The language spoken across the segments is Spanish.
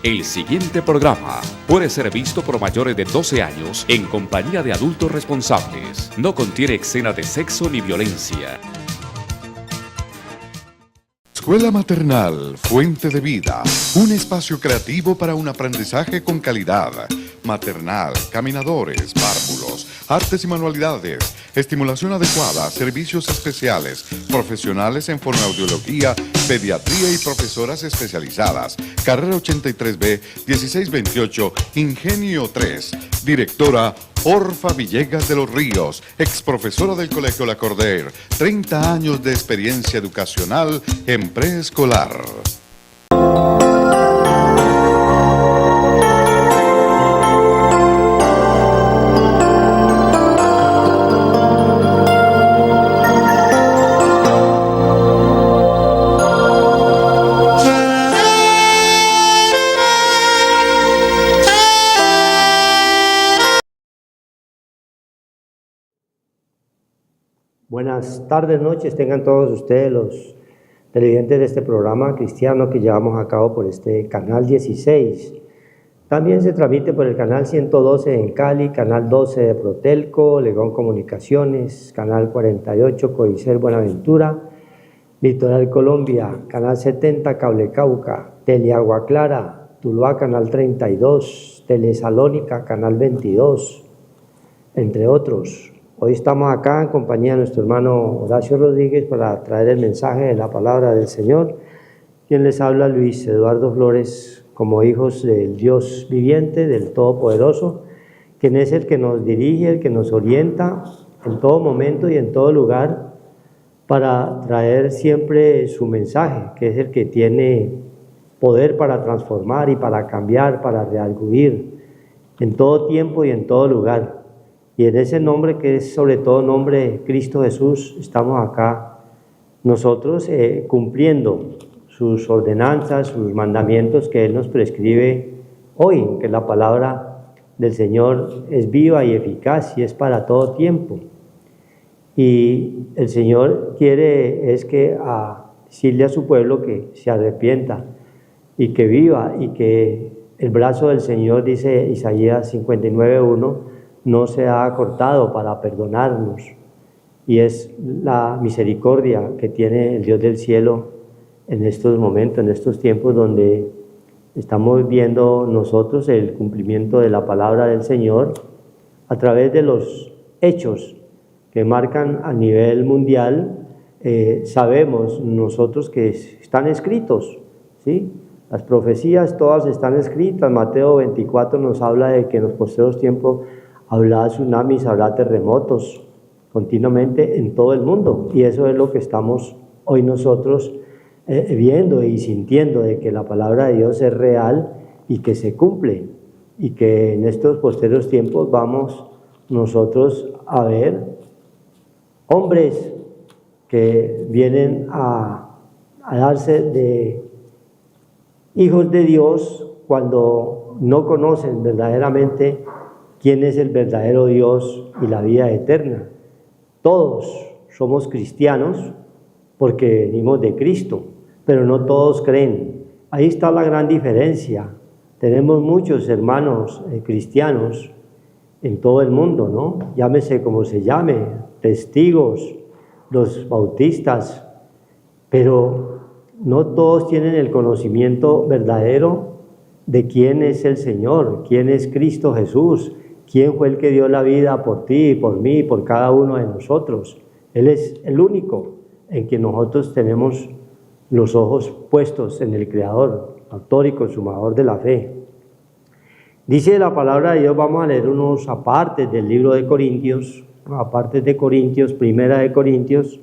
El siguiente programa puede ser visto por mayores de 12 años en compañía de adultos responsables. No contiene escena de sexo ni violencia. Escuela Maternal, Fuente de Vida, un espacio creativo para un aprendizaje con calidad. Maternal, caminadores, párvulos, artes y manualidades, estimulación adecuada, servicios especiales, profesionales en fonoaudiología, pediatría y profesoras especializadas. Carrera 83B, 1628, Ingenio 3. Directora Orfa Villegas de los Ríos, exprofesora del Colegio La Corder, 30 años de experiencia educacional en preescolar. Buenas tardes, noches, tengan todos ustedes los televidentes de este programa cristiano que llevamos a cabo por este canal 16. También se transmite por el canal 112 en Cali, canal 12 de Protelco, Legón Comunicaciones, canal 48 Codicel Buenaventura, Litoral Colombia, canal 70 Cable Cauca, Teleagua Clara, Tuluá, canal 32, Telesalónica, canal 22, entre otros. Hoy estamos acá en compañía de nuestro hermano Horacio Rodríguez para traer el mensaje de la palabra del Señor. Quien les habla, Luis Eduardo Flores, como hijos del Dios viviente, del Todopoderoso, quien es el que nos dirige, el que nos orienta en todo momento y en todo lugar para traer siempre su mensaje, que es el que tiene poder para transformar y para cambiar, para redarguir en todo tiempo y en todo lugar. Y en ese nombre, que es sobre todo nombre de Cristo Jesús, estamos acá nosotros cumpliendo sus ordenanzas, sus mandamientos que Él nos prescribe hoy, que la palabra del Señor es viva y eficaz y es para todo tiempo. Y el Señor quiere es que decirle a su pueblo que se arrepienta y que viva, y que el brazo del Señor, dice Isaías 59:1, no se ha cortado para perdonarnos, y es la misericordia que tiene el Dios del cielo en estos momentos, en estos tiempos donde estamos viendo nosotros el cumplimiento de la palabra del Señor a través de los hechos que marcan a nivel mundial. Sabemos nosotros que están escritos, ¿sí? Las profecías todas están escritas. Mateo 24 nos habla de que en los postreros tiempos habrá tsunamis, habrá terremotos continuamente en todo el mundo, y eso es lo que estamos hoy nosotros viendo y sintiendo, de que la palabra de Dios es real y que se cumple, y que en estos posteriores tiempos vamos nosotros a ver hombres que vienen a darse de hijos de Dios cuando no conocen verdaderamente quién es el verdadero Dios y la vida eterna. Todos somos cristianos porque venimos de Cristo, pero no todos creen. Ahí está la gran diferencia. Tenemos muchos hermanos cristianos en todo el mundo, ¿no? Llámese como se llame, testigos, los bautistas, pero no todos tienen el conocimiento verdadero de quién es el Señor, quién es Cristo Jesús, quién fue el que dio la vida por ti, por mí, por cada uno de nosotros. Él es el único en quien nosotros tenemos los ojos puestos, en el Creador, autor y consumador de la fe. Dice la palabra de Dios, vamos a leer unos apartes del libro de Corintios, apartes de Corintios, primera de Corintios,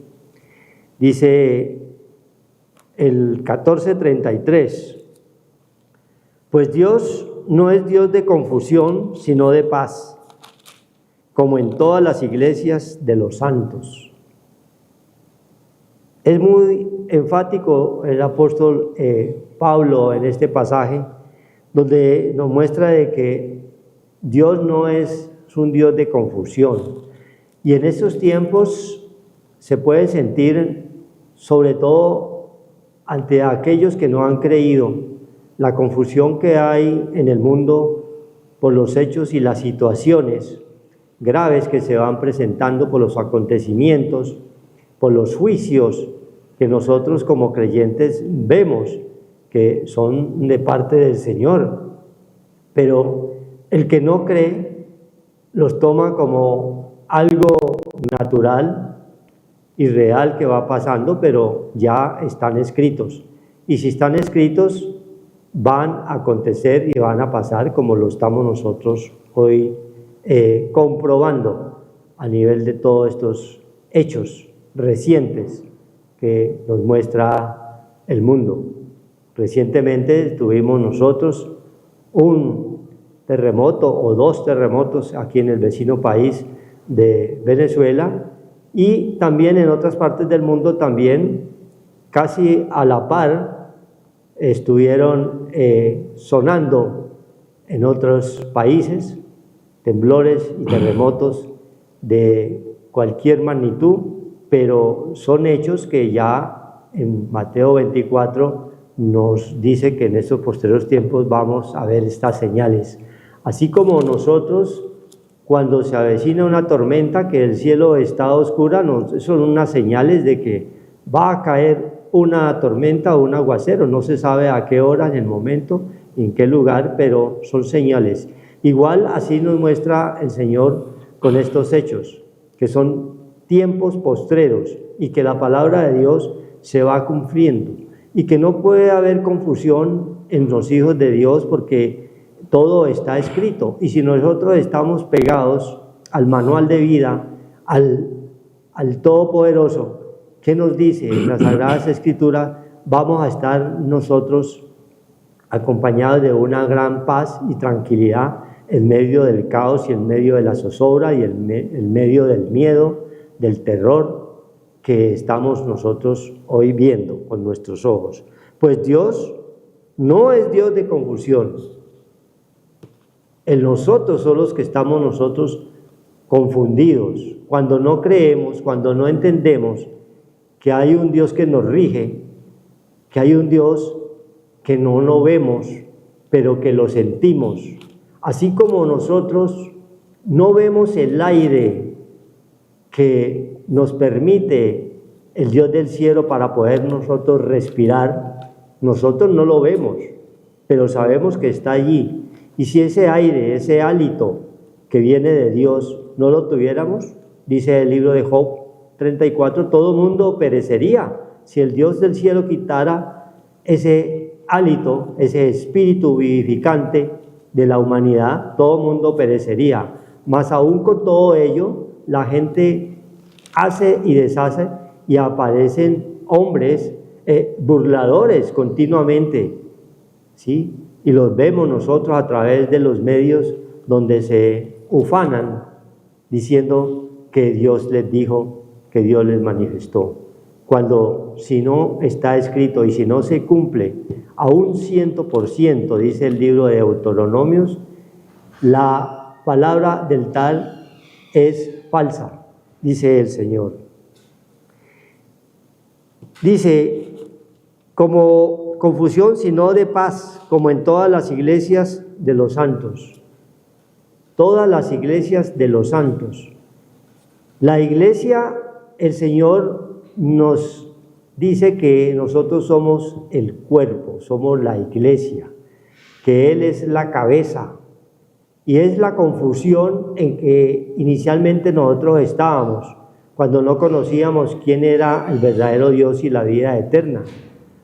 dice el 14:33, pues Dios no es Dios de confusión, sino de paz, como en todas las iglesias de los santos. Es muy enfático el apóstol Pablo en este pasaje, donde nos muestra de que Dios no es un Dios de confusión. Y en estos tiempos se puede sentir, sobre todo ante aquellos que no han creído, la confusión que hay en el mundo por los hechos y las situaciones graves que se van presentando por los acontecimientos, por los juicios que nosotros como creyentes vemos que son de parte del Señor. Pero el que no cree los toma como algo natural y real que va pasando, pero ya están escritos. Y si están escritos, van a acontecer y van a pasar como lo estamos nosotros hoy comprobando a nivel de todos estos hechos recientes que nos muestra el mundo. Recientemente tuvimos nosotros un terremoto o dos terremotos aquí en el vecino país de Venezuela, y también en otras partes del mundo también casi a la par estuvieron sonando en otros países temblores y terremotos de cualquier magnitud, pero son hechos que ya en Mateo 24 nos dice que en estos posteriores tiempos vamos a ver estas señales. Así como nosotros, cuando se avecina una tormenta, que el cielo está oscuro, son unas señales de que va a caer una tormenta o un aguacero. No se sabe a qué hora, en el momento, en qué lugar, pero son señales. Igual así nos muestra el Señor con estos hechos, que son tiempos postreros y que la palabra de Dios se va cumpliendo y que no puede haber confusión en los hijos de Dios porque todo está escrito. Y si nosotros estamos pegados al manual de vida, al Todopoderoso, ¿qué nos dice en las Sagradas Escrituras? Vamos a estar nosotros acompañados de una gran paz y tranquilidad en medio del caos y en medio de la zozobra y en medio del miedo, del terror que estamos nosotros hoy viendo con nuestros ojos. Pues Dios no es Dios de confusión. En nosotros son los que estamos nosotros confundidos, cuando no creemos, cuando no entendemos que hay un Dios que nos rige, que hay un Dios que no lo vemos, pero que lo sentimos. Así como nosotros no vemos el aire que nos permite el Dios del cielo para poder nosotros respirar, nosotros no lo vemos, pero sabemos que está allí. Y si ese aire, ese hálito que viene de Dios, no lo tuviéramos, dice el libro de Job 34, todo mundo perecería. Si el Dios del cielo quitara ese hálito, ese espíritu vivificante de la humanidad, todo mundo perecería. Mas aún con todo ello, la gente hace y deshace y aparecen hombres burladores continuamente, ¿sí? Y los vemos nosotros a través de los medios donde se ufanan diciendo que Dios les dijo, que Dios les manifestó. Cuando si no está escrito y si no se cumple a un 100%, dice el libro de Deuteronomios, la palabra del tal es falsa, dice el Señor. Dice, como confusión, sino de paz, como en todas las iglesias de los santos. Todas las iglesias de los santos. La iglesia, el Señor nos dice que nosotros somos el cuerpo, somos la iglesia, que Él es la cabeza. Y es la confusión en que inicialmente nosotros estábamos, cuando no conocíamos quién era el verdadero Dios y la vida eterna.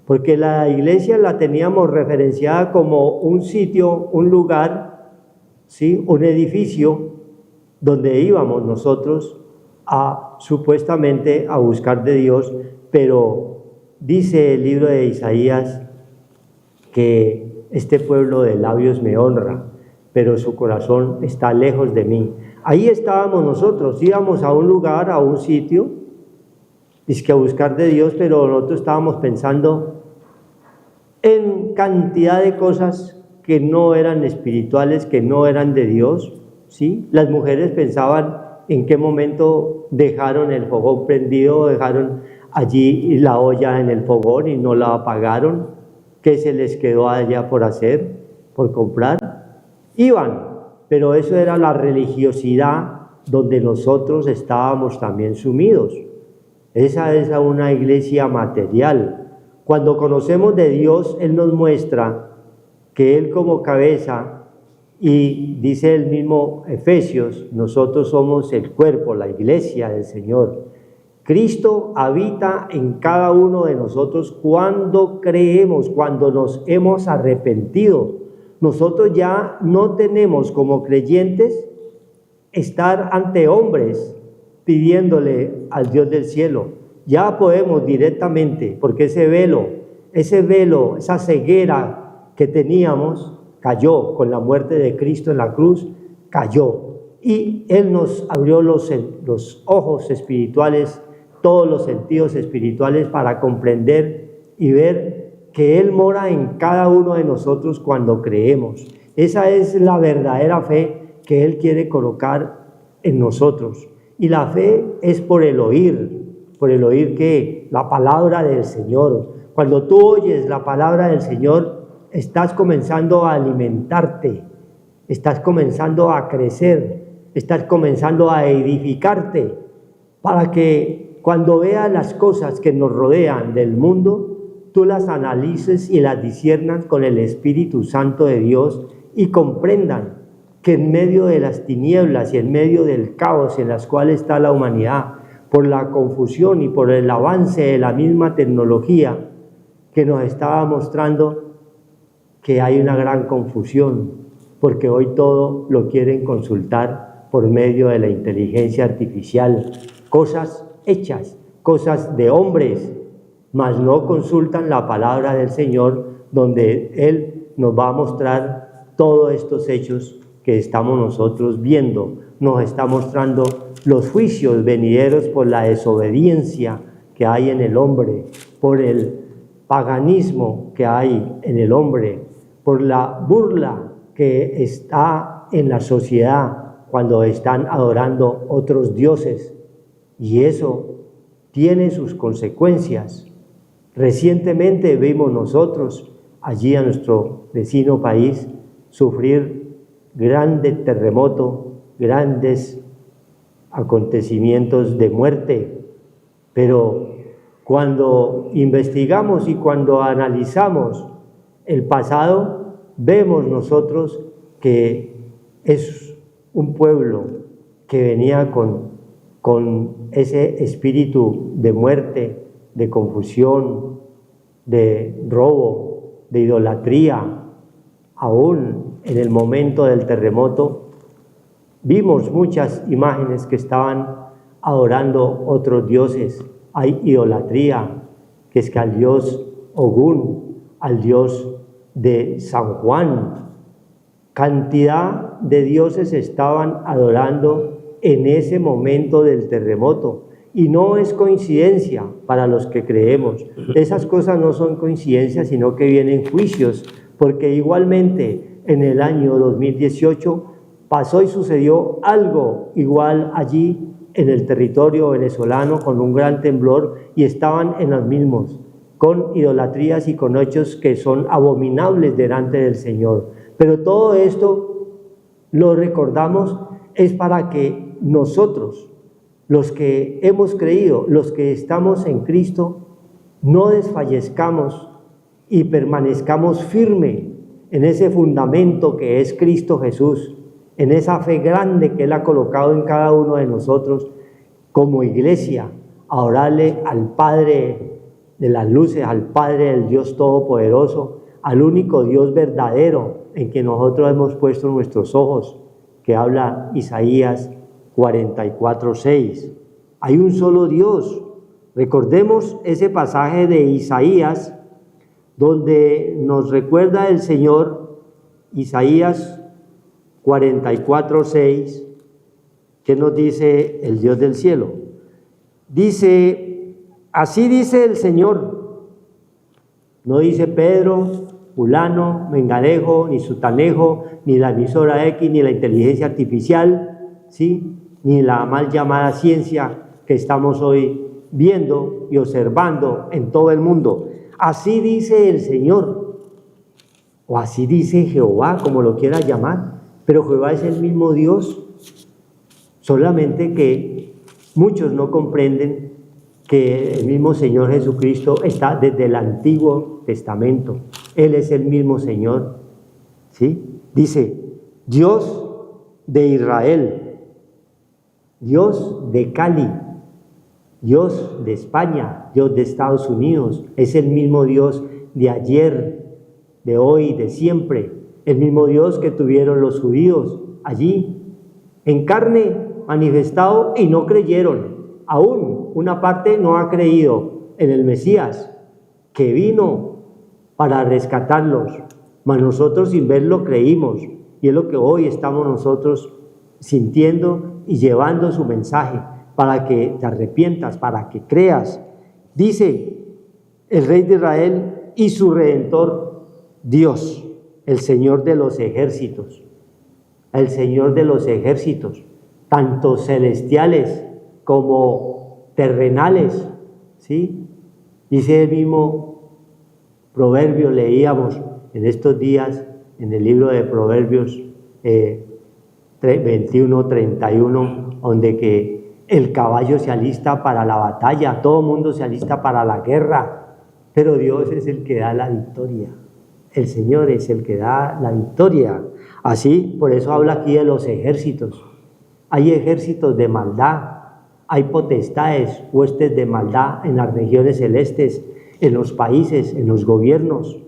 Porque la iglesia la teníamos referenciada como un sitio, un lugar, ¿sí? Un edificio donde íbamos nosotros supuestamente a buscar de Dios, pero dice el libro de Isaías que este pueblo de labios me honra, pero su corazón está lejos de mí. Ahí estábamos nosotros, íbamos a un lugar, a un sitio, dizque a buscar de Dios, pero nosotros estábamos pensando en cantidad de cosas que no eran espirituales, que no eran de Dios, ¿sí? Las mujeres pensaban en qué momento dejaron el fogón prendido, dejaron allí la olla en el fogón y no la apagaron, ¿Qué se les quedó allá por hacer, por comprar? Iban, pero eso era la religiosidad donde nosotros estábamos también sumidos. Esa es una iglesia material. Cuando conocemos de Dios, Él nos muestra que Él como cabeza, y dice el mismo Efesios, nosotros somos el cuerpo, la iglesia del Señor. Cristo habita en cada uno de nosotros cuando creemos, cuando nos hemos arrepentido. Nosotros ya no tenemos como creyentes estar ante hombres pidiéndole al Dios del cielo. Ya podemos directamente, porque ese velo, esa ceguera que teníamos, cayó con la muerte de Cristo en la cruz, cayó. Y Él nos abrió los ojos espirituales, todos los sentidos espirituales para comprender y ver que Él mora en cada uno de nosotros cuando creemos. Esa es la verdadera fe que Él quiere colocar en nosotros. Y la fe es por el oír que la palabra del Señor. Cuando tú oyes la palabra del Señor, estás comenzando a alimentarte, estás comenzando a crecer, estás comenzando a edificarte, para que cuando veas las cosas que nos rodean del mundo, tú las analices y las disciernas con el Espíritu Santo de Dios y comprendan que en medio de las tinieblas y en medio del caos en las cuales está la humanidad, por la confusión y por el avance de la misma tecnología que nos estaba mostrando que hay una gran confusión, porque hoy todo lo quieren consultar por medio de la inteligencia artificial, cosas hechas, cosas de hombres, mas no consultan la palabra del Señor, donde Él nos va a mostrar todos estos hechos que estamos nosotros viendo. Nos está mostrando los juicios venideros por la desobediencia que hay en el hombre, por el paganismo que hay en el hombre, por la burla que está en la sociedad cuando están adorando otros dioses. Y eso tiene sus consecuencias. Recientemente vimos nosotros allí a nuestro vecino país sufrir grande terremoto, grandes acontecimientos de muerte, pero cuando investigamos y cuando analizamos el pasado, vemos nosotros que es un pueblo que venía con ese espíritu de muerte, de confusión, de robo, de idolatría. Aún en el momento del terremoto vimos muchas imágenes que estaban adorando otros dioses. Hay idolatría, que es que al dios Ogún, al dios de San Juan, cantidad de dioses estaban adorando en ese momento del terremoto. Y no es coincidencia para los que creemos. Esas cosas no son coincidencias, sino que vienen juicios, porque igualmente en el año 2018 pasó y sucedió algo igual allí en el territorio venezolano con un gran temblor, y estaban en los mismos, con idolatrías y con hechos que son abominables delante del Señor. Pero todo esto lo recordamos es para que nosotros, los que hemos creído, los que estamos en Cristo, no desfallezcamos y permanezcamos firmes en ese fundamento que es Cristo Jesús, en esa fe grande que Él ha colocado en cada uno de nosotros como iglesia, a orarle al Padre de las luces, al Padre del Dios Todopoderoso, al único Dios verdadero en que nosotros hemos puesto nuestros ojos, que habla Isaías 44:6. Hay un solo Dios. Recordemos ese pasaje de Isaías donde nos recuerda el Señor, Isaías 44:6, que nos dice el Dios del cielo. Dice, así dice el Señor. No dice Pedro, fulano, menganejo, ni sutanejo, ni la emisora X, ni la inteligencia artificial, ¿sí?, ni la mal llamada ciencia que estamos hoy viendo y observando en todo el mundo. Así dice el Señor. o así dice Jehová, como lo quiera llamar, pero Jehová es el mismo Dios, solamente que muchos no comprenden que el mismo Señor Jesucristo está desde el Antiguo Testamento. Él es el mismo Señor, ¿sí? Dice, Dios de Israel, Dios de Cali, Dios de España, Dios de Estados Unidos, es el mismo Dios de ayer, de hoy, de siempre, el mismo Dios que tuvieron los judíos allí, en carne, manifestado, y no creyeron. Aún una parte no ha creído en el Mesías, que vino para rescatarlos, mas nosotros sin verlo creímos, y es lo que hoy estamos nosotros sintiendo y llevando su mensaje, para que te arrepientas, para que creas. Dice el Rey de Israel y su Redentor, Dios, el Señor de los ejércitos, el Señor de los ejércitos, tanto celestiales como terrenales, ¿sí? Dice el mismo Proverbio, leíamos en estos días en el libro de Proverbios 21-31, donde que el caballo se alista para la batalla, todo el mundo se alista para la guerra, pero Dios es el que da la victoria. El Señor es el que da la victoria. Así, por eso habla aquí de los ejércitos. Hay ejércitos de maldad, hay potestades, huestes de maldad en las regiones celestes, en los países, en los gobiernos,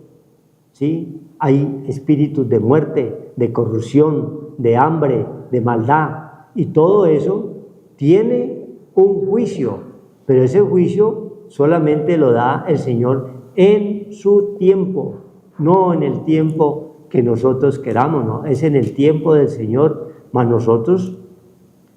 ¿sí? Hay espíritus de muerte, de corrupción, de hambre, de maldad, y todo eso tiene un juicio, pero ese juicio solamente lo da el Señor en su tiempo, no en el tiempo que nosotros queramos, no, es en el tiempo del Señor, mas nosotros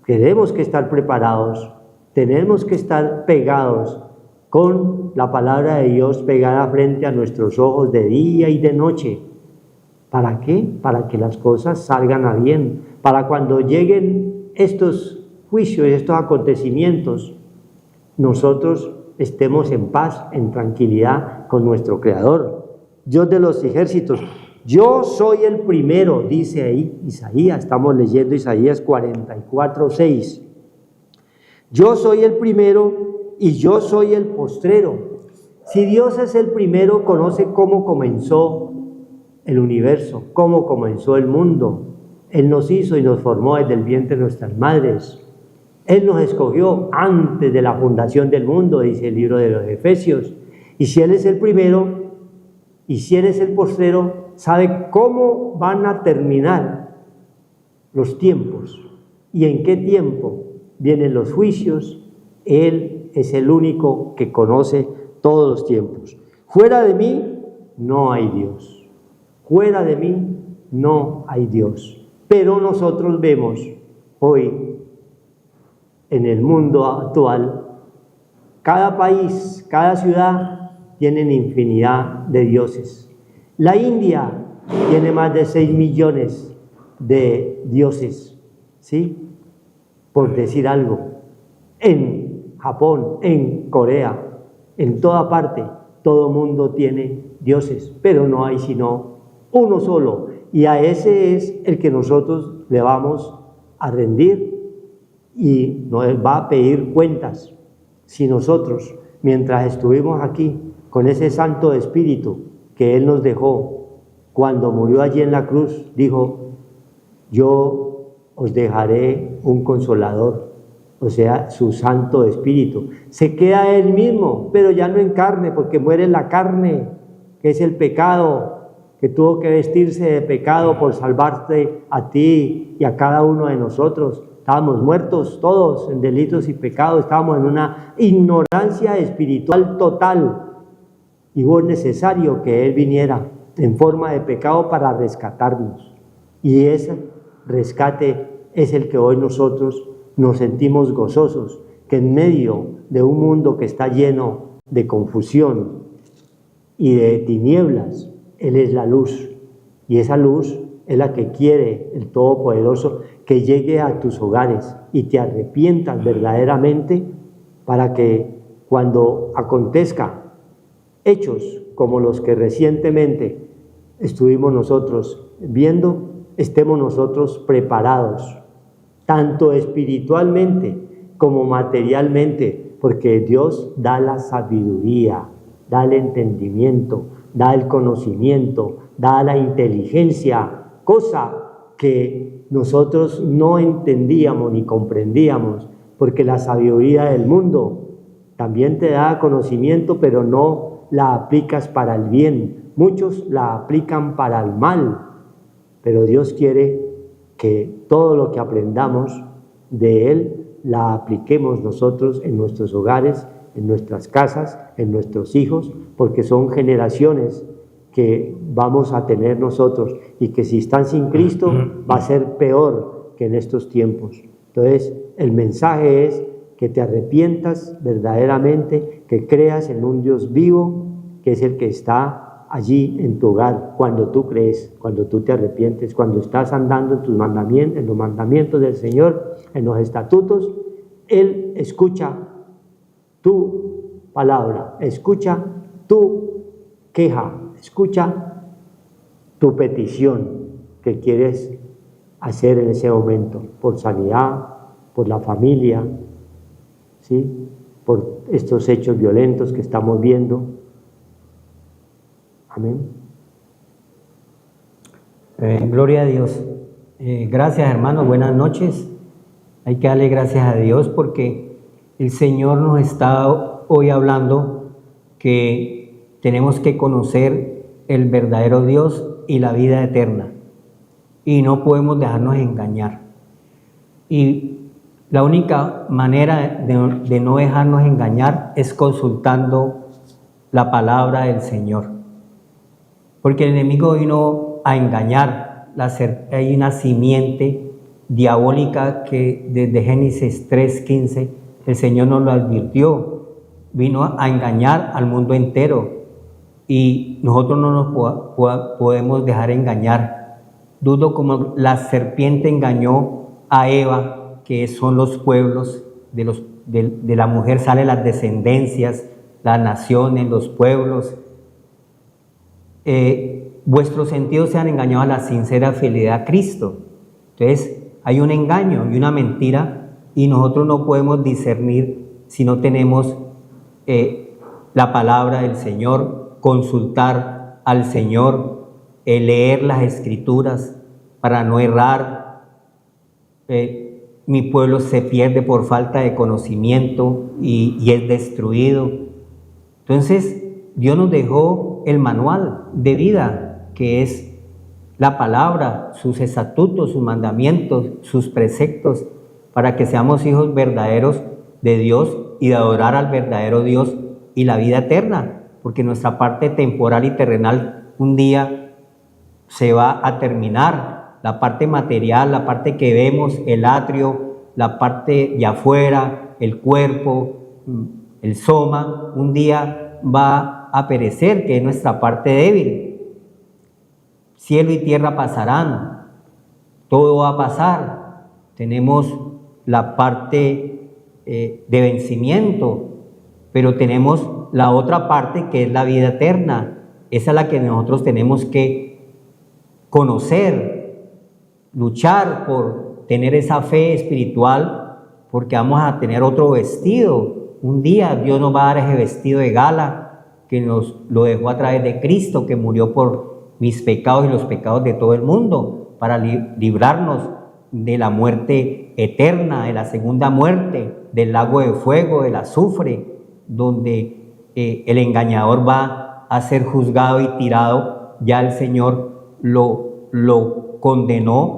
tenemos que estar preparados, tenemos que estar pegados con la palabra de Dios pegada frente a nuestros ojos de día y de noche. ¿Para qué? Para que las cosas salgan a bien, para cuando lleguen estos juicios, estos acontecimientos, nosotros estemos en paz, en tranquilidad con nuestro Creador, Dios de los ejércitos. Yo soy el primero, dice ahí Isaías, estamos leyendo Isaías 44:6. Yo soy el primero y yo soy el postrero. Si Dios es el primero, conoce cómo comenzó el universo, cómo comenzó el mundo. Él nos hizo y nos formó desde el vientre de nuestras madres. Él nos escogió antes de la fundación del mundo, dice el libro de los Efesios. Y si Él es el primero y si Él es el postrero, sabe cómo van a terminar los tiempos y en qué tiempo vienen los juicios. Él es el único que conoce todos los tiempos. Fuera de mí no hay Dios. Fuera de mí no hay Dios. Pero nosotros vemos hoy en el mundo actual, cada país, cada ciudad tienen infinidad de dioses. La India tiene más de 6 millones de dioses, ¿sí? Por decir algo. En Japón, en Corea, en toda parte, todo mundo tiene dioses, pero no hay sino uno solo, y a ese es el que nosotros le vamos a rendir y nos va a pedir cuentas. Si nosotros, mientras estuvimos aquí, con ese Santo Espíritu que Él nos dejó, cuando murió allí en la cruz, dijo, yo os dejaré un consolador, o sea, su Santo Espíritu. Se queda Él mismo, pero ya no en carne, porque muere la carne, que es el pecado, que tuvo que vestirse de pecado por salvarte a ti y a cada uno de nosotros. Estábamos muertos todos en delitos y pecados, estábamos en una ignorancia espiritual total, y fue necesario que Él viniera en forma de pecado para rescatarnos. Y ese rescate es el que hoy nosotros nos sentimos gozosos, que en medio de un mundo que está lleno de confusión y de tinieblas, Él es la luz, y esa luz es la que quiere el Todopoderoso que llegue a tus hogares y te arrepientas verdaderamente, para que cuando acontezca hechos como los que recientemente estuvimos nosotros viendo, estemos nosotros preparados, tanto espiritualmente como materialmente, porque Dios da la sabiduría, da el entendimiento, da el conocimiento, da la inteligencia, cosa que nosotros no entendíamos ni comprendíamos, porque la sabiduría del mundo también te da conocimiento, pero no la aplicas para el bien. Muchos la aplican para el mal, pero Dios quiere que todo lo que aprendamos de Él la apliquemos nosotros en nuestros hogares, en nuestras casas, en nuestros hijos, porque son generaciones que vamos a tener nosotros y que si están sin Cristo va a ser peor que en estos tiempos. Entonces, el mensaje es que te arrepientas verdaderamente, que creas en un Dios vivo, que es el que está allí en tu hogar, cuando tú crees, cuando tú te arrepientes, cuando estás andando en tus mandamientos, en los mandamientos del Señor, en los estatutos, Él escucha tu palabra, escucha tu queja, escucha tu petición que quieres hacer en ese momento, por sanidad, por la familia, ¿sí? Por estos hechos violentos que estamos viendo. Amén. Gloria a Dios. Gracias, hermanos, buenas noches. Hay que darle gracias a Dios porque el Señor nos está hoy hablando que tenemos que conocer el verdadero Dios y la vida eterna. Y no podemos dejarnos engañar. Y la única manera de no dejarnos engañar es consultando la palabra del Señor. Porque el enemigo vino a engañar. Hay una simiente diabólica que desde Génesis 3:15 el Señor nos lo advirtió. Vino a engañar al mundo entero y nosotros no nos podemos dejar engañar. Dudo como la serpiente engañó a Eva, que son los pueblos, de la mujer salen las descendencias, las naciones, los pueblos. Vuestros sentidos se han engañado a la sincera fidelidad a Cristo. Entonces hay un engaño y una mentira y nosotros no podemos discernir si no tenemos la palabra del Señor, consultar al Señor, leer las Escrituras para no errar. Mi pueblo se pierde por falta de conocimiento y es destruido. Entonces Dios nos dejó el manual de vida, que es la palabra, sus estatutos, sus mandamientos, sus preceptos, para que seamos hijos verdaderos de Dios y de adorar al verdadero Dios y la vida eterna, porque nuestra parte temporal y terrenal un día se va a terminar. La parte material, la parte que vemos, el atrio, la parte de afuera, el cuerpo, el soma, un día va a perecer, que es nuestra parte débil. Cielo y tierra pasarán, todo va a pasar. Tenemos la parte de vencimiento, pero tenemos la otra parte que es la vida eterna. Esa es la que nosotros tenemos que conocer, luchar por tener esa fe espiritual, porque vamos a tener otro vestido. Un día Dios nos va a dar ese vestido de gala que nos lo dejó a través de Cristo, que murió por mis pecados y los pecados de todo el mundo, para librarnos de la muerte eterna, de la segunda muerte, del lago de fuego, del azufre, donde el engañador va a ser juzgado y tirado. Ya el Señor lo condenó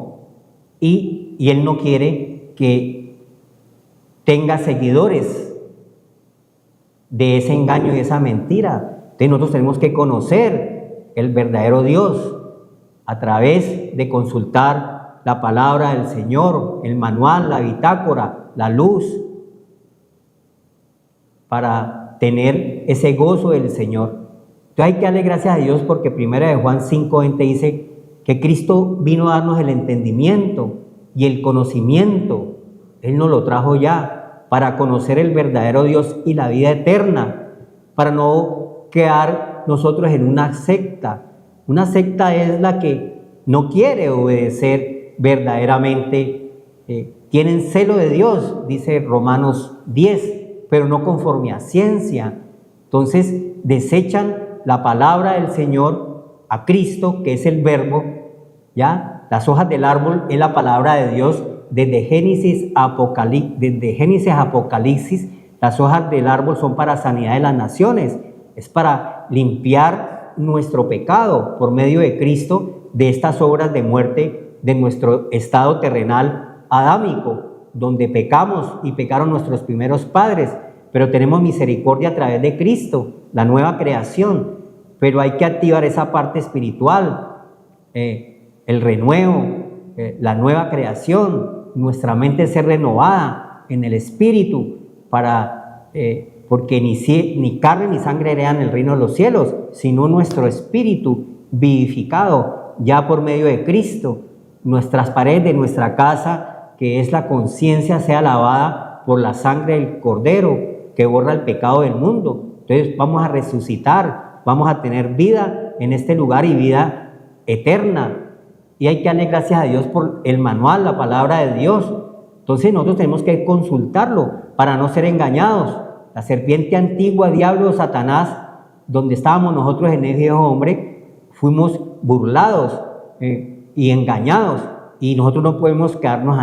y Él no quiere que tenga seguidores de ese engaño y esa mentira. Entonces nosotros tenemos que conocer el verdadero Dios a través de consultar la palabra del Señor, el manual, la bitácora, la luz, para tener ese gozo del Señor. Entonces hay que darle gracias a Dios porque 1 de Juan 5:20 dice que Cristo vino a darnos el entendimiento y el conocimiento. Él nos lo trajo ya para conocer el verdadero Dios y la vida eterna, para no quedar nosotros en una secta Una secta es la que no quiere obedecer verdaderamente. Tienen celo de Dios, dice Romanos 10, pero no conforme a ciencia. Entonces desechan la palabra del Señor, a Cristo, que es el verbo, ¿ya? Las hojas del árbol es la palabra de Dios. Desde Génesis a Apocalipsis, las hojas del árbol son para sanidad de las naciones, es para limpiar nuestro pecado por medio de Cristo, de estas obras de muerte, de nuestro estado terrenal adámico, donde pecamos y pecaron nuestros primeros padres, pero tenemos misericordia a través de Cristo, la nueva creación. Pero hay que activar esa parte espiritual, el renuevo, la nueva creación, nuestra mente ser renovada en el espíritu, porque ni carne ni sangre heredan el reino de los cielos, sino nuestro espíritu vivificado ya por medio de Cristo. Nuestras paredes de nuestra casa, que es la conciencia, sea lavada por la sangre del Cordero que borra el pecado del mundo. Entonces vamos a resucitar, vamos a tener vida en este lugar y vida eterna. Y hay que darle gracias a Dios por el manual, la palabra de Dios. Entonces nosotros tenemos que consultarlo para no ser engañados. La serpiente antigua, diablo, Satanás, donde estábamos nosotros en ese viejo hombre, fuimos burlados y engañados. Y nosotros no podemos quedarnos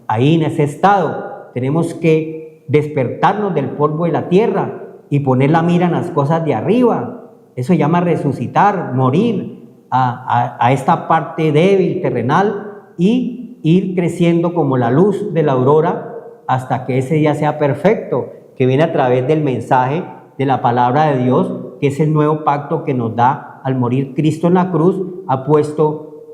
ahí en ese estado. Tenemos que despertarnos del polvo de la tierra y poner la mira en las cosas de arriba. Eso se llama resucitar, morir a esta parte débil, terrenal, y ir creciendo como la luz de la aurora hasta que ese día sea perfecto, que viene a través del mensaje de la palabra de Dios, que es el nuevo pacto que nos da al morir Cristo en la cruz. Ha puesto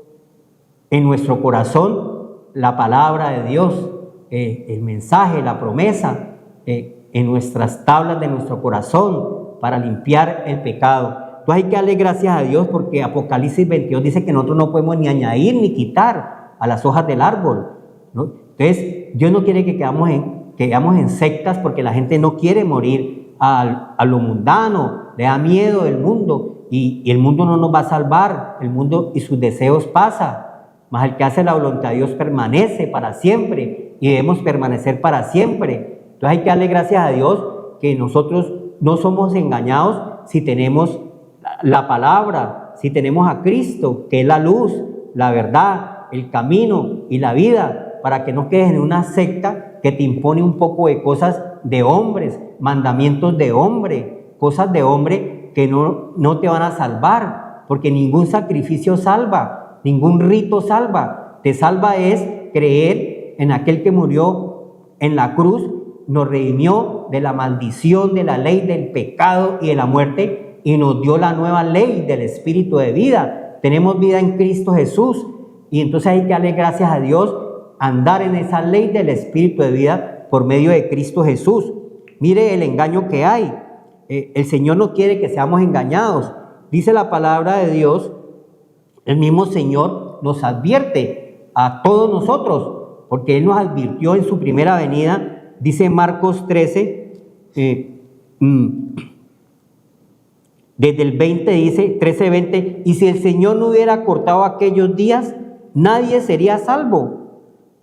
en nuestro corazón la palabra de Dios, el mensaje, la promesa, en nuestras tablas de nuestro corazón para limpiar el pecado. Entonces hay que darle gracias a Dios, porque Apocalipsis 22 dice que nosotros no podemos ni añadir ni quitar a las hojas del árbol, ¿no? Entonces Dios no quiere que quedamos en sectas, porque la gente no quiere morir a lo mundano, le da miedo del mundo, y el mundo no nos va a salvar. El mundo y sus deseos pasa, mas el que hace la voluntad de Dios permanece para siempre, y debemos permanecer para siempre. Entonces hay que darle gracias a Dios que nosotros no somos engañados si tenemos la palabra, si tenemos a Cristo, que es la luz, la verdad, el camino y la vida, para que no quedes en una secta que te impone un poco de cosas de hombres, mandamientos de hombre, cosas de hombre que no te van a salvar, porque ningún sacrificio salva, ningún rito salva. Te salva es creer en aquel que murió en la cruz, nos redimió de la maldición, de la ley, del pecado y de la muerte, y nos dio la nueva ley del espíritu de vida. Tenemos vida en Cristo Jesús, y entonces hay que darle gracias a Dios, andar en esa ley del espíritu de vida por medio de Cristo Jesús. Mire el engaño que hay. El Señor no quiere que seamos engañados. Dice la palabra de Dios, el mismo Señor nos advierte a todos nosotros, porque Él nos advirtió en su primera venida. Dice Marcos 13, desde el 20 dice, 13:20, y si el Señor no hubiera cortado aquellos días, nadie sería salvo,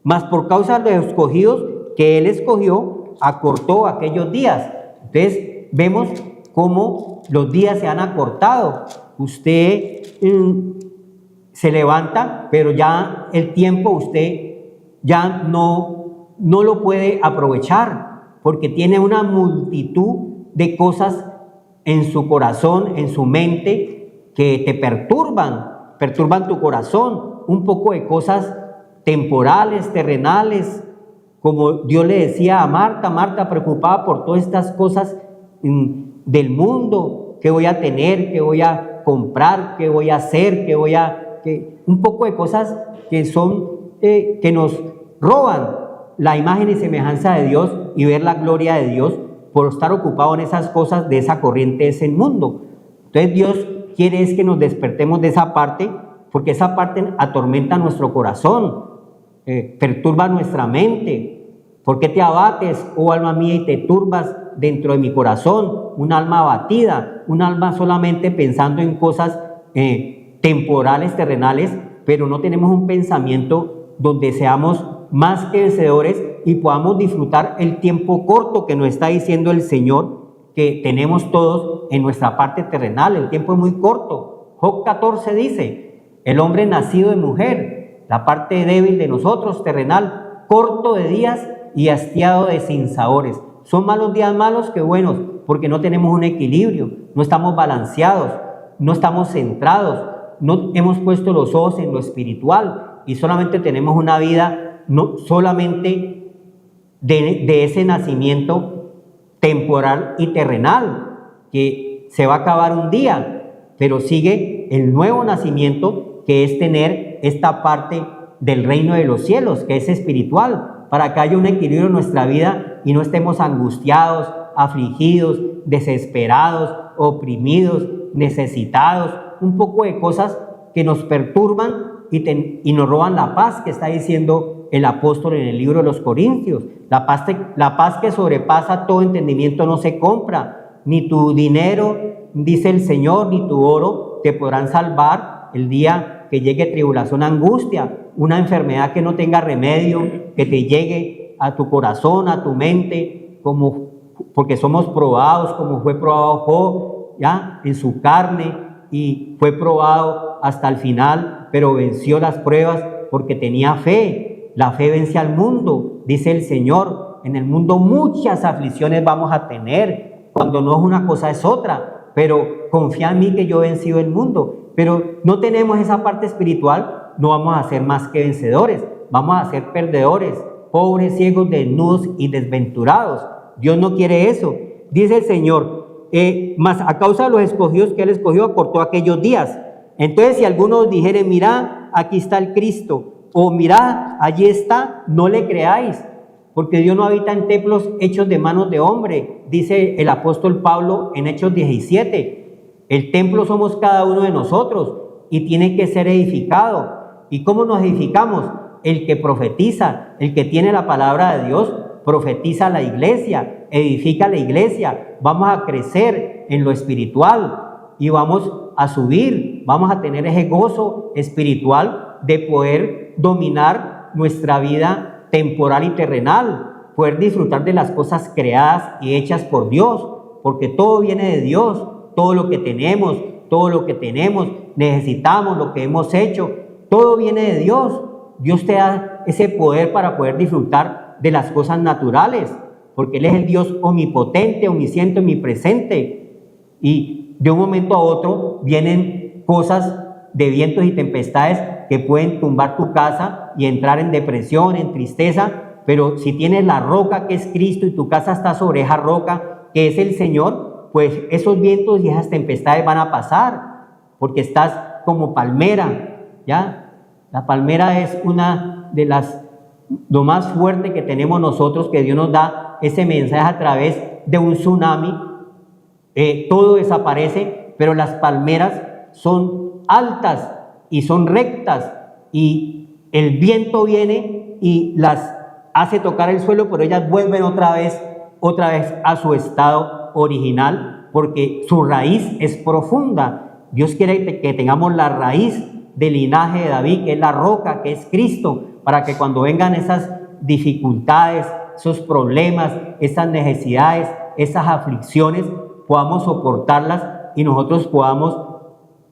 mas por causa de los escogidos que Él escogió, acortó aquellos días. Entonces vemos cómo los días se han acortado. Usted se levanta, pero ya el tiempo usted ya no lo puede aprovechar, porque tiene una multitud de cosas en su corazón, en su mente, que te perturban tu corazón. Un poco de cosas temporales, terrenales, como Dios le decía a Marta, preocupada por todas estas cosas del mundo, qué voy a tener, qué voy a comprar, qué voy a hacer, un poco de cosas que son, que nos roban la imagen y semejanza de Dios y ver la gloria de Dios, por estar ocupado en esas cosas de esa corriente, de ese mundo. Entonces Dios quiere es que nos despertemos de esa parte, porque esa parte atormenta nuestro corazón, perturba nuestra mente. ¿Por qué te abates, oh alma mía, y te turbas dentro de mi corazón? Un alma abatida, un alma solamente pensando en cosas temporales, terrenales, pero no tenemos un pensamiento donde seamos más que vencedores y podamos disfrutar el tiempo corto que nos está diciendo el Señor que tenemos todos en nuestra parte terrenal. El tiempo es muy corto. Job 14 dice, el hombre nacido de mujer, la parte débil de nosotros, terrenal, corto de días y hastiado de sinsabores. Son malos días malos que buenos, porque no tenemos un equilibrio, no estamos balanceados, no estamos centrados, no hemos puesto los ojos en lo espiritual y solamente tenemos una vida, no solamente de ese nacimiento temporal y terrenal, que se va a acabar un día, pero sigue el nuevo nacimiento, que es tener esta parte del reino de los cielos, que es espiritual, para que haya un equilibrio en nuestra vida y no estemos angustiados, afligidos, desesperados, oprimidos, necesitados, un poco de cosas que nos perturban y nos roban la paz, que está diciendo el apóstol en el libro de los Corintios. La paz que sobrepasa todo entendimiento no se compra, ni tu dinero, dice el Señor, ni tu oro te podrán salvar el día que llegue tribulación, angustia, una enfermedad que no tenga remedio, que te llegue a tu corazón, a tu mente, porque somos probados, como fue probado Job, ¿ya? En su carne, y fue probado hasta el final, pero venció las pruebas porque tenía fe. La fe vence al mundo, dice el Señor. En el mundo muchas aflicciones vamos a tener, cuando no es una cosa es otra, pero confía en mí que yo he vencido el mundo. Pero no tenemos esa parte espiritual, no vamos a ser más que vencedores, vamos a ser perdedores, pobres, ciegos, desnudos y desventurados. Dios no quiere eso. Dice el Señor, mas a causa de los escogidos que Él escogió, acortó aquellos días. Entonces, si alguno dijere, mira, aquí está el Cristo, o mira, allí está, no le creáis, porque Dios no habita en templos hechos de manos de hombre, dice el apóstol Pablo en Hechos 17. El templo somos cada uno de nosotros y tiene que ser edificado. ¿Y cómo nos edificamos? El que profetiza, el que tiene la palabra de Dios, profetiza a la iglesia, edifica a la iglesia. Vamos a crecer en lo espiritual y vamos a subir, vamos a tener ese gozo espiritual de poder dominar nuestra vida temporal y terrenal, poder disfrutar de las cosas creadas y hechas por Dios, porque todo viene de Dios, todo lo que tenemos, necesitamos, lo que hemos hecho, todo viene de Dios. Dios te da ese poder para poder disfrutar de las cosas naturales, porque Él es el Dios omnipotente, omnisciente, omnipresente. Y de un momento a otro vienen cosas de vientos y tempestades que pueden tumbar tu casa y entrar en depresión, en tristeza. Pero si tienes la roca que es Cristo y tu casa está sobre esa roca que es el Señor, pues esos vientos y esas tempestades van a pasar, porque estás como palmera, ¿ya? La palmera es una de lo más fuerte que tenemos nosotros, que Dios nos da ese mensaje a través de un tsunami. Todo desaparece, pero las palmeras son altas y son rectas, y el viento viene y las hace tocar el suelo, pero ellas vuelven otra vez a su estado original, porque su raíz es profunda. Dios quiere que tengamos la raíz del linaje de David, que es la roca, que es Cristo, para que cuando vengan esas dificultades, esos problemas, esas necesidades, esas aflicciones, podamos soportarlas y nosotros podamos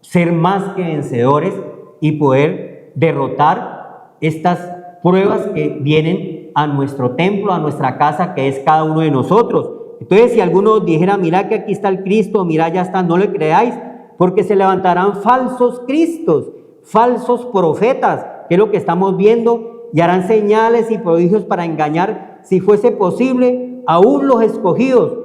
ser más que vencedores y poder derrotar estas pruebas que vienen a nuestro templo, a nuestra casa, que es cada uno de nosotros. Entonces, si alguno dijera, mira que aquí está el Cristo, mira, ya está, no le creáis, porque se levantarán falsos cristos, falsos profetas, que es lo que estamos viendo, y harán señales y prodigios para engañar, si fuese posible, aún los escogidos.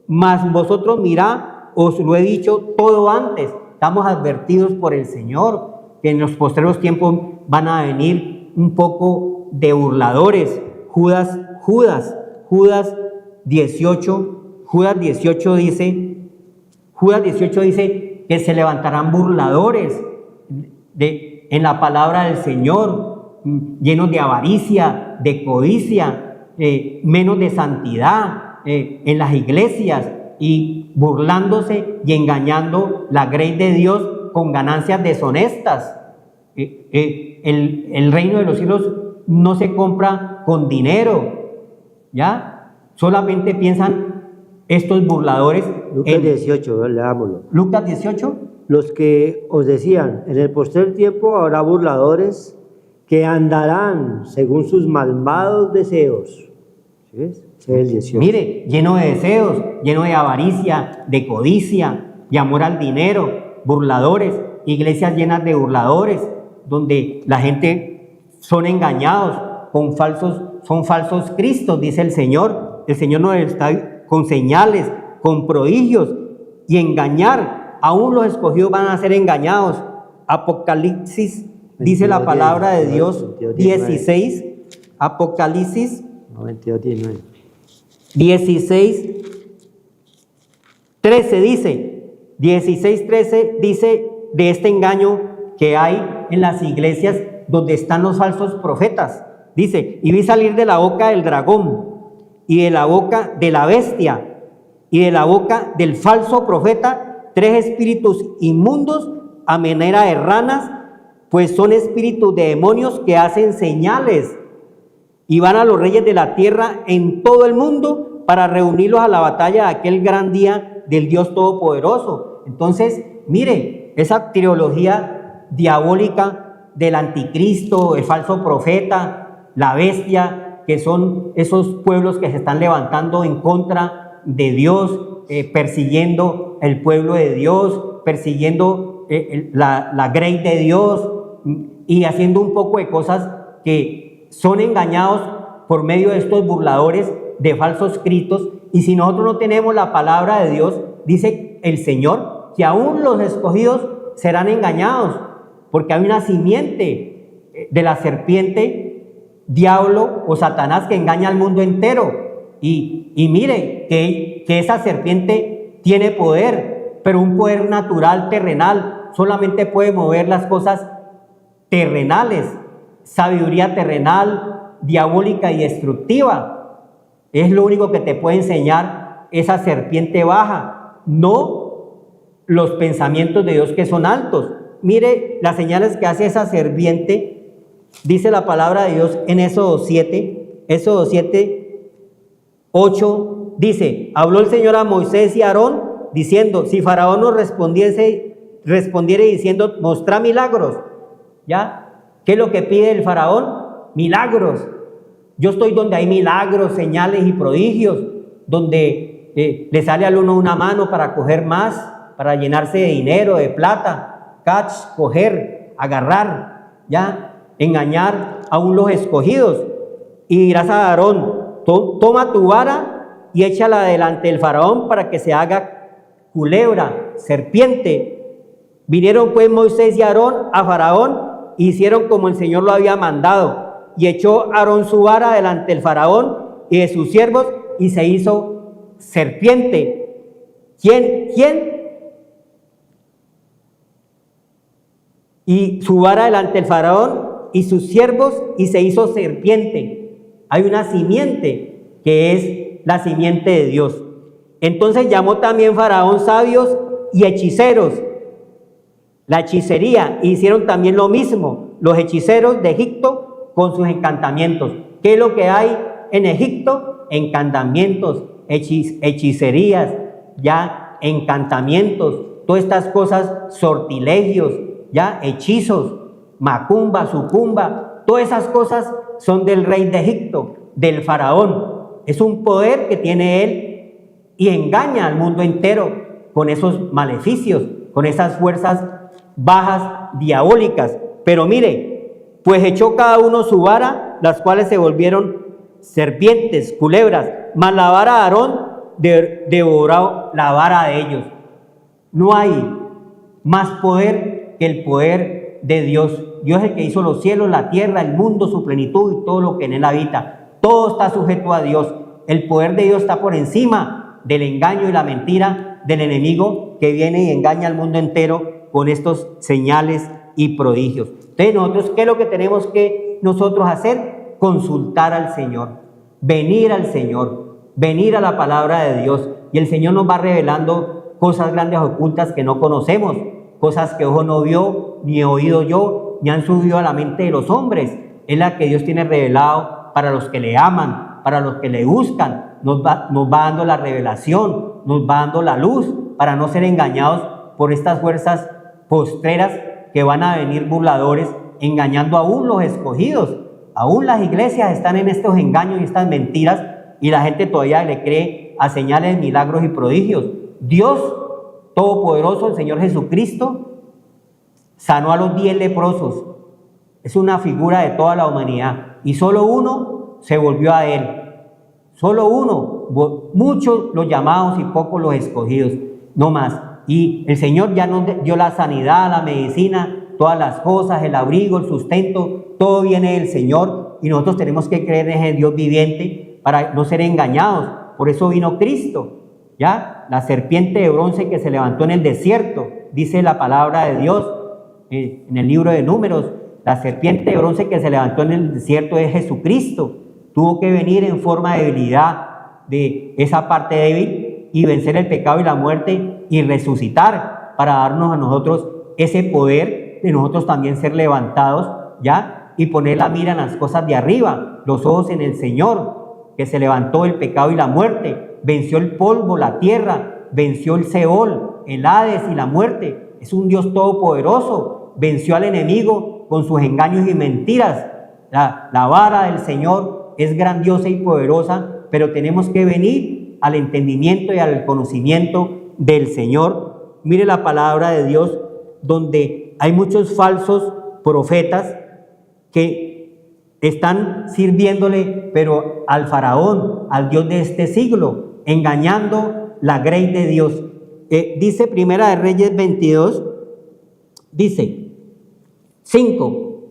Mas vosotros mirad, os lo he dicho todo antes. Estamos advertidos por el Señor que en los postreros tiempos van a venir un poco de burladores. Judas 18 dice que se levantarán burladores en la palabra del Señor, llenos de avaricia, de codicia, menos de santidad en las iglesias, y burlándose y engañando la grey de Dios con ganancias deshonestas. El reino de los cielos no se compra con dinero, ¿ya? Solamente piensan estos burladores. Lucas 18, leámoslo. Lucas 18. Los que os decían, en el postrer tiempo habrá burladores que andarán según sus malvados deseos. ¿Sí ves? Ese es el 18. Mire, lleno de deseos, lleno de avaricia, de codicia, de amor al dinero, burladores, iglesias llenas de burladores, donde la gente son engañados son falsos cristos, dice el Señor. El Señor nos está con señales, con prodigios, y engañar, aún los escogidos van a ser engañados. Apocalipsis, dice la palabra de Dios, 16, Apocalipsis 22:19. 16, 13 dice, 16:13 dice de este engaño que hay en las iglesias donde están los falsos profetas. Dice, y vi salir de la boca del dragón y de la boca de la bestia y de la boca del falso profeta 3 espíritus inmundos a manera de ranas, pues son espíritus de demonios que hacen señales y van a los reyes de la tierra en todo el mundo para reunirlos a la batalla de aquel gran día del Dios Todopoderoso. Entonces, mire, esa teología diabólica del anticristo, el falso profeta, la bestia, que son esos pueblos que se están levantando en contra de Dios, persiguiendo el pueblo de Dios, persiguiendo la grey de Dios y haciendo un poco de cosas que son engañados por medio de estos burladores de falsos cristos. Y si nosotros no tenemos la palabra de Dios, dice el Señor que aún los escogidos serán engañados, porque hay una simiente de la serpiente, diablo o Satanás, que engaña al mundo entero. Y mire que esa serpiente tiene poder, pero un poder natural, terrenal. Solamente puede mover las cosas terrenales, sabiduría terrenal, diabólica y destructiva. Es lo único que te puede enseñar esa serpiente baja, no los pensamientos de Dios que son altos. Mire las señales que hace esa serpiente, dice la palabra de Dios en Éxodo 7, 8, dice, habló el Señor a Moisés y a Aarón, diciendo, si Faraón nos respondiere diciendo, mostrá milagros, ¿ya? ¿Qué es lo que pide el Faraón? Milagros. Yo estoy donde hay milagros, señales y prodigios, donde le sale al uno una mano para coger más, para llenarse de dinero, de plata, catch, coger, agarrar, ¿ya? Engañar aún los escogidos. Y dirás a Aarón, toma tu vara y échala delante del Faraón para que se haga culebra, serpiente. Vinieron pues Moisés y Aarón a Faraón, e hicieron como el Señor lo había mandado. Y echó Aarón su vara delante del Faraón y de sus siervos, y se hizo serpiente. ¿Quién? Y su vara delante del Faraón y sus siervos, y se hizo serpiente. Hay una simiente que es la simiente de Dios. Entonces llamó también Faraón sabios y hechiceros, la hechicería, e hicieron también lo mismo los hechiceros de Egipto con sus encantamientos. ¿Qué es lo que hay en Egipto? Encantamientos, hechicerías, ya encantamientos, todas estas cosas, sortilegios, ya hechizos, macumba, sucumba, todas esas cosas son del rey de Egipto, del Faraón. Es un poder que tiene él y engaña al mundo entero con esos maleficios, con esas fuerzas bajas diabólicas. Pero mire, pues echó cada uno su vara, las cuales se volvieron serpientes, culebras, mas la vara de Aarón devoró la vara de ellos. No hay más poder que el poder de Dios. Dios es el que hizo los cielos, la tierra, el mundo, su plenitud y todo lo que en él habita. Todo está sujeto a Dios. El poder de Dios está por encima del engaño y la mentira del enemigo que viene y engaña al mundo entero con estos señales y prodigios. Entonces nosotros, ¿qué es lo que tenemos que nosotros hacer? Consultar al Señor, venir al Señor, venir a la palabra de Dios, y el Señor nos va revelando cosas grandes ocultas que no conocemos, cosas que ojo no vio, ni oído yo, ni han subido a la mente de los hombres. Es la que Dios tiene revelado para los que le aman, para los que le buscan. Nos va dando la revelación, nos va dando la luz para no ser engañados por estas fuerzas postreras que van a venir burladores, engañando aún los escogidos. Aún las iglesias están en estos engaños y estas mentiras, y la gente todavía le cree a señales, milagros y prodigios. Dios Todopoderoso, el Señor Jesucristo, sanó a los 10 leprosos. Es una figura de toda la humanidad. Y solo uno se volvió a Él. Solo uno. Muchos los llamados y pocos los escogidos. No más. Y el Señor ya nos dio la sanidad, la medicina, todas las cosas, el abrigo, el sustento. Todo viene del Señor. Y nosotros tenemos que creer en el Dios viviente para no ser engañados. Por eso vino Cristo. ¿Ya? La serpiente de bronce que se levantó en el desierto, dice la palabra de Dios en el libro de Números. La serpiente de bronce que se levantó en el desierto es Jesucristo. Tuvo que venir en forma de debilidad de esa parte débil y vencer el pecado y la muerte y resucitar para darnos a nosotros ese poder de nosotros también ser levantados, ¿ya? Y poner la mira en las cosas de arriba, los ojos en el Señor, que se levantó el pecado y la muerte, venció el polvo, la tierra, venció el Seol, el Hades y la muerte. Es un Dios todopoderoso, venció al enemigo con sus engaños y mentiras. La vara del Señor es grandiosa y poderosa, pero tenemos que venir al entendimiento y al conocimiento del Señor. Mire la palabra de Dios, donde hay muchos falsos profetas que están sirviéndole, pero al faraón, al Dios de este siglo, engañando la grey de Dios. Dice Primera de Reyes 22, dice 5.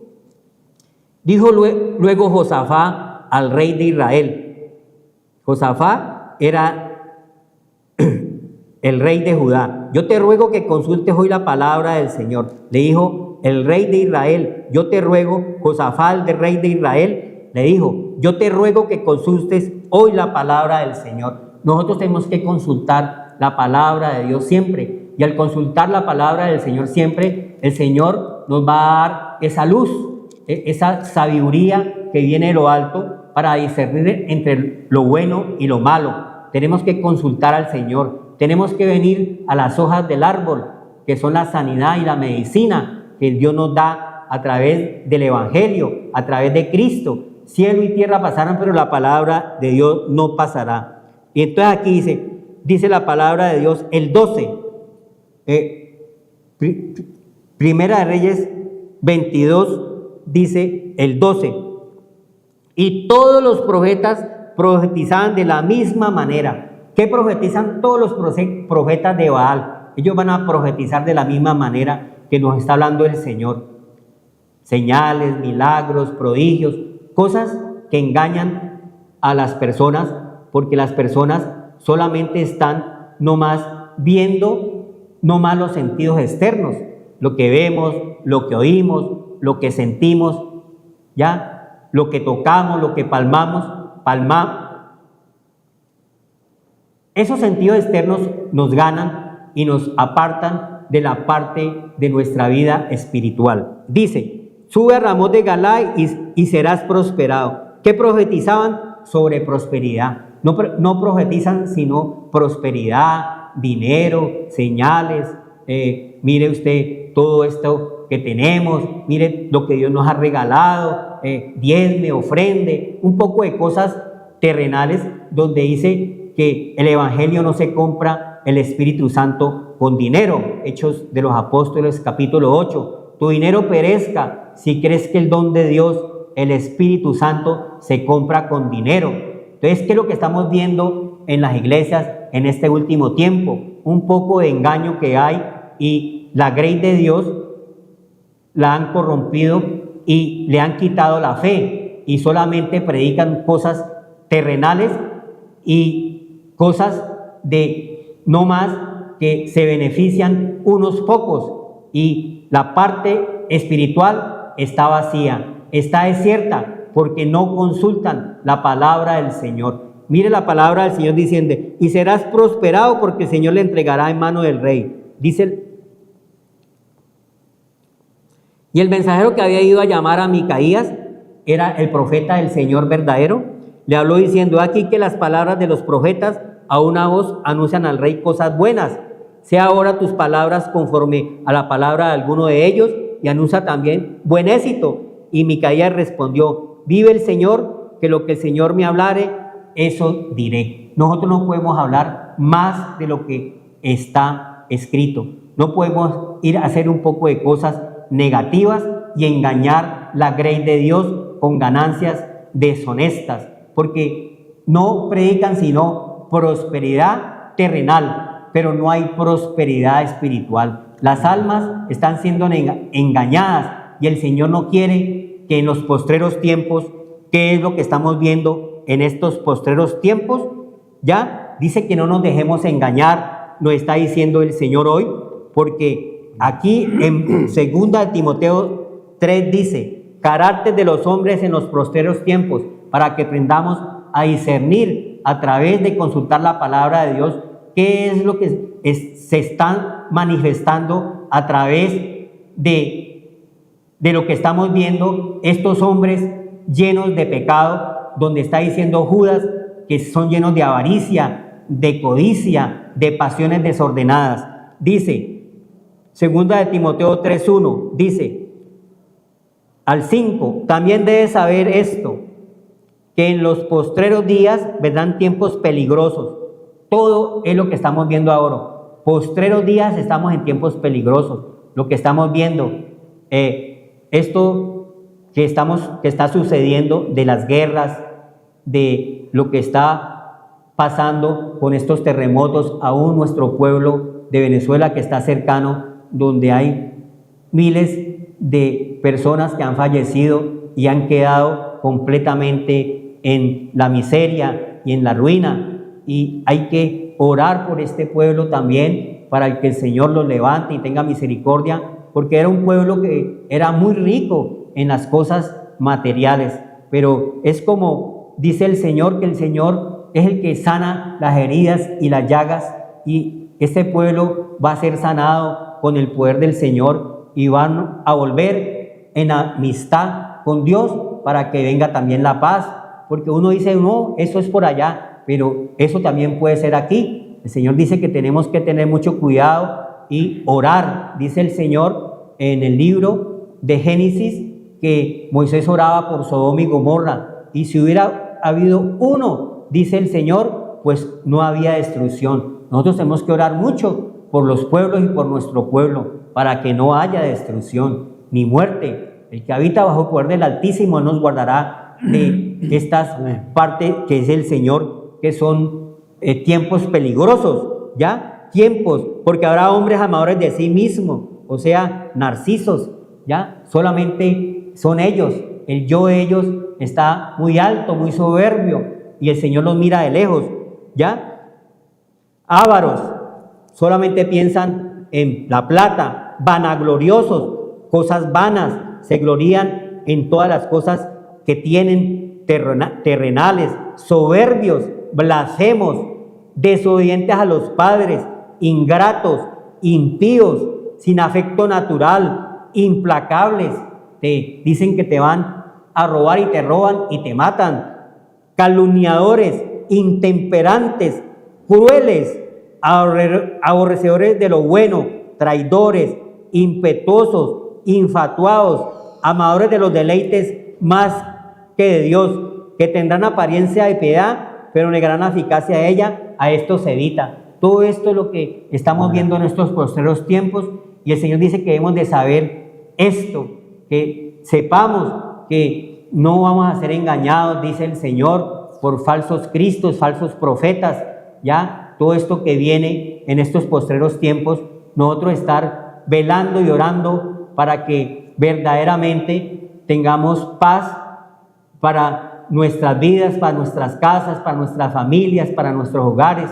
Dijo luego Josafá al rey de Israel. Josafá era el rey de Judá. Yo te ruego que consultes hoy la palabra del Señor. Le dijo el rey de Israel. Yo te ruego, Josafá, el rey de Israel, le dijo, yo te ruego que consultes hoy la palabra del Señor. Nosotros tenemos que consultar la palabra de Dios siempre. Y al consultar la palabra del Señor siempre, el Señor nos va a dar esa luz, esa sabiduría que viene de lo alto para discernir entre lo bueno y lo malo. Tenemos que consultar al Señor. Tenemos que venir a las hojas del árbol, que son la sanidad y la medicina que Dios nos da a través del Evangelio, a través de Cristo. Cielo y tierra pasarán, pero la palabra de Dios no pasará. Y entonces aquí dice la palabra de Dios, el 12, Primera de Reyes 22, dice el 12, y todos los profetas profetizaban de la misma manera. ¿Qué profetizan todos los profetas de Baal? Ellos van a profetizar de la misma manera que nos está hablando el Señor. Señales, milagros, prodigios, cosas que engañan a las personas, porque las personas solamente están nomás viendo nomás los sentidos externos, lo que vemos, lo que oímos, lo que sentimos, ya, lo que tocamos, lo que palmamos. Esos sentidos externos nos ganan y nos apartan de la parte de nuestra vida espiritual. Dice, sube a Ramón de Galá y serás prosperado. ¿Qué profetizaban? Sobre prosperidad. No profetizan sino prosperidad, dinero, señales. Mire usted todo esto que tenemos, mire lo que Dios nos ha regalado, diezme, ofrende, un poco de cosas terrenales donde dice que el Evangelio no se compra, el Espíritu Santo con dinero. Hechos de los Apóstoles, capítulo 8. Tu dinero perezca si crees que el don de Dios, el Espíritu Santo, se compra con dinero. Entonces, ¿qué es lo que estamos viendo en las iglesias en este último tiempo? Un poco de engaño que hay y la grey de Dios la han corrompido y le han quitado la fe y solamente predican cosas terrenales y cosas de no más que se benefician unos pocos, y la parte espiritual está vacía, está desierta, porque no consultan la palabra del Señor. Mire la palabra del Señor diciendo, y serás prosperado porque el Señor le entregará en mano del rey. Dice Y el mensajero que había ido a llamar a Micaías era el profeta del Señor verdadero. Le habló diciendo: aquí que las palabras de los profetas a una voz anuncian al rey cosas buenas. Sea ahora tus palabras conforme a la palabra de alguno de ellos y anuncia también buen éxito. Y Micaías respondió: vive el Señor, que lo que el Señor me hablare, eso diré. Nosotros no podemos hablar más de lo que está escrito. No podemos ir a hacer un poco de cosas negativas y engañar la grey de Dios con ganancias deshonestas, porque no predican sino prosperidad terrenal, pero no hay prosperidad espiritual. Las almas están siendo engañadas y el Señor no quiere que en los postreros tiempos, ¿qué es lo que estamos viendo en estos postreros tiempos? Ya dice que no nos dejemos engañar, nos está diciendo el Señor hoy, porque aquí en 2 Timoteo 3 dice: carácter de los hombres en los postreros tiempos, para que aprendamos a discernir a través de consultar la palabra de Dios qué es lo que se está manifestando a través de lo que estamos viendo, estos hombres llenos de pecado, donde está diciendo Judas que son llenos de avaricia, de codicia, de pasiones desordenadas. Dice, 2 Timoteo 3:1, dice al 5: también debes saber esto, que en los postreros días vendrán tiempos peligrosos. Todo es lo que estamos viendo ahora. Postreros días, estamos en tiempos peligrosos. Lo que estamos viendo, esto que está sucediendo, de las guerras, de lo que está pasando con estos terremotos, aún nuestro pueblo de Venezuela que está cercano, donde hay miles de personas que han fallecido y han quedado completamente en la miseria y en la ruina. Y hay que orar por este pueblo también, para que el Señor los levante y tenga misericordia, porque era un pueblo que era muy rico en las cosas materiales, pero es como dice el Señor, que el Señor es el que sana las heridas y las llagas, y este pueblo va a ser sanado con el poder del Señor y van a volver en amistad con Dios, para que venga también la paz, porque uno dice: no, eso es por allá, pero eso también puede ser aquí. El Señor dice que tenemos que tener mucho cuidado y orar. Dice el Señor en el libro de Génesis que Moisés oraba por Sodoma y Gomorra, y si hubiera habido uno, dice el Señor, pues no había destrucción. Nosotros tenemos que orar mucho por los pueblos y por nuestro pueblo, para que no haya destrucción ni muerte. El que habita bajo el poder del Altísimo nos guardará de estas partes que es el Señor, que son tiempos peligrosos, ¿ya? Tiempos, porque habrá hombres amadores de sí mismos, o sea, narcisos, ¿ya? Solamente son ellos, el yo de ellos está muy alto, muy soberbio, y el Señor los mira de lejos, ¿ya? Ávaros, solamente piensan en la plata, vanagloriosos, cosas vanas, se glorían en todas las cosas que tienen terrenales, soberbios, blasfemos, desobedientes a los padres, ingratos, impíos, sin afecto natural, implacables. Te dicen que te van a robar y te roban y te matan. Calumniadores, intemperantes, crueles, aborrecedores de lo bueno, traidores, impetuosos, infatuados, amadores de los deleites más que de Dios, que tendrán apariencia de piedad, pero negarán la eficacia de ella. A esto se evita. Todo esto es lo que estamos viendo en estos postreros tiempos, y el Señor dice que debemos de saber esto, que sepamos que no vamos a ser engañados, dice el Señor, por falsos cristos, falsos profetas, ya todo esto que viene en estos postreros tiempos, nosotros estar velando y orando para que verdaderamente tengamos paz para nuestras vidas, para nuestras casas, para nuestras familias, para nuestros hogares,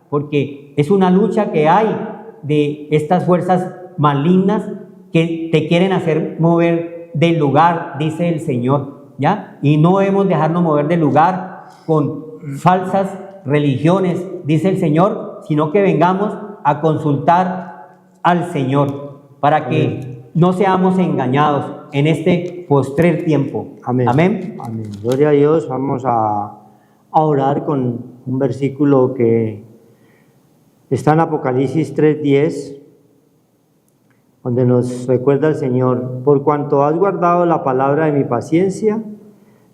porque es una lucha que hay de estas fuerzas malignas que te quieren hacer mover del lugar, dice el Señor, ¿ya? Y no debemos dejarnos mover del lugar con falsas religiones, dice el Señor, sino que vengamos a consultar al Señor para que no seamos engañados en este postrer tiempo. Amén. Amén. Amén. Gloria a Dios. Vamos a orar con un versículo que está en Apocalipsis 3:10, donde nos recuerda el Señor: por cuanto has guardado la palabra de mi paciencia,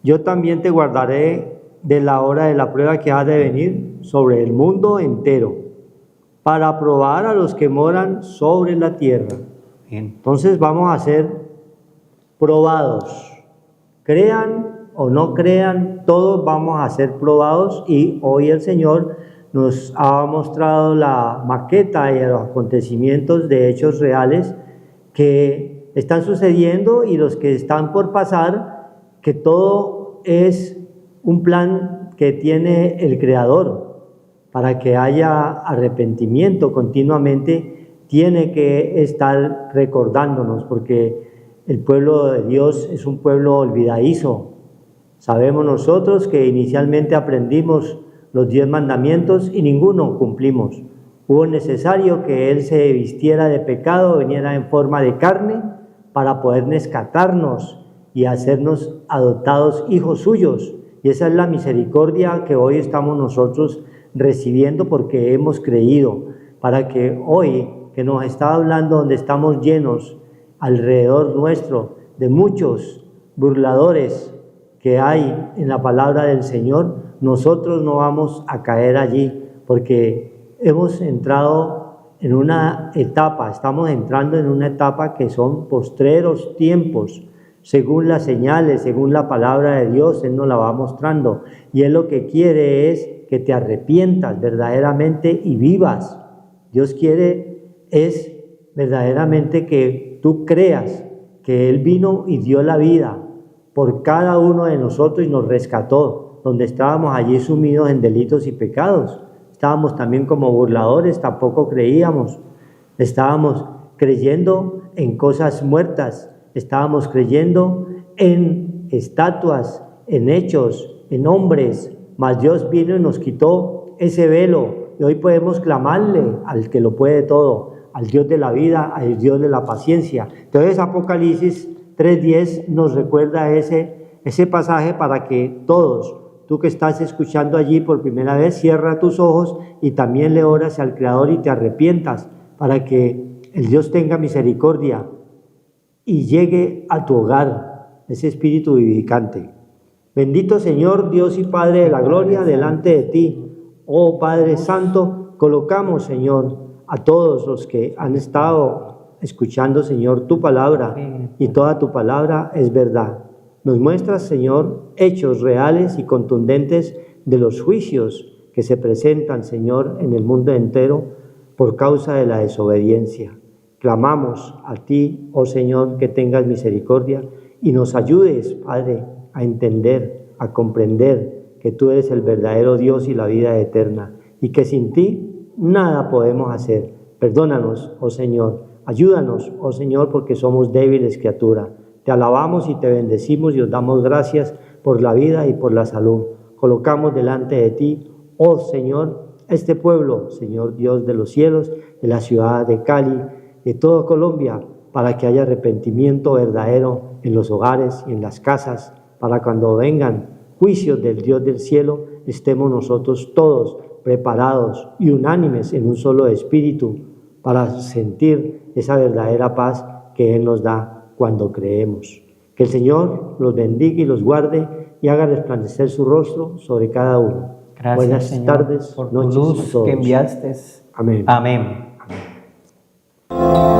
yo también te guardaré de la hora de la prueba que ha de venir sobre el mundo entero, para probar a los que moran sobre la tierra. Bien. Entonces vamos a ser probados. Crean o no crean, todos vamos a ser probados, y hoy el Señor nos ha mostrado la maqueta y los acontecimientos de hechos reales que están sucediendo y los que están por pasar, que todo es un plan que tiene el Creador para que haya arrepentimiento continuamente. Tiene que estar recordándonos, porque el pueblo de Dios es un pueblo olvidadizo. Sabemos nosotros que inicialmente aprendimos los 10 mandamientos y ninguno cumplimos. Hubo necesario que Él se vistiera de pecado, viniera en forma de carne para poder rescatarnos y hacernos adoptados hijos suyos. Y esa es la misericordia que hoy estamos nosotros recibiendo porque hemos creído, para que hoy que nos está hablando, donde estamos llenos alrededor nuestro de muchos burladores que hay en la palabra del Señor, nosotros no vamos a caer allí, porque hemos entrado en una etapa, estamos entrando en una etapa que son postreros tiempos, según las señales, según la palabra de Dios. Él nos la va mostrando, y Él lo que quiere es que te arrepientas verdaderamente y vivas. Dios quiere es verdaderamente que tú creas que Él vino y dio la vida por cada uno de nosotros y nos rescató, donde estábamos allí sumidos en delitos y pecados. Estábamos también como burladores, tampoco creíamos, estábamos creyendo en cosas muertas, estábamos creyendo en estatuas, en hechos, en hombres, mas Dios vino y nos quitó ese velo, y hoy podemos clamarle al que lo puede todo, al Dios de la vida, al Dios de la paciencia. Entonces Apocalipsis 3:10 nos recuerda ese pasaje para que todos, tú que estás escuchando allí por primera vez, cierra tus ojos y también le oras al Creador y te arrepientas, para que el Dios tenga misericordia y llegue a tu hogar ese espíritu vivificante. Bendito Señor, Dios y Padre de la gloria, delante de ti, oh Padre Santo, colocamos, Señor, a todos los que han estado escuchando, Señor, tu palabra, y toda tu palabra es verdad. Nos muestras, Señor, hechos reales y contundentes de los juicios que se presentan, Señor, en el mundo entero por causa de la desobediencia. Clamamos a ti, oh Señor, que tengas misericordia y nos ayudes, Padre, a entender, a comprender que tú eres el verdadero Dios y la vida eterna, y que sin ti nada podemos hacer. Perdónanos, oh Señor, ayúdanos, oh Señor, porque somos débiles criaturas. Te alabamos y te bendecimos y os damos gracias por la vida y por la salud. Colocamos delante de ti, oh Señor, este pueblo, Señor Dios de los cielos, de la ciudad de Cali, de toda Colombia, para que haya arrepentimiento verdadero en los hogares y en las casas, para cuando vengan juicios del Dios del cielo, estemos nosotros todos preparados y unánimes en un solo espíritu para sentir esa verdadera paz que Él nos da cuando creemos. Que el Señor los bendiga y los guarde y haga resplandecer su rostro sobre cada uno. Gracias, Buenas Señor, tardes, por tu noches luz a todos. que enviaste. Amén. Amén. Amén.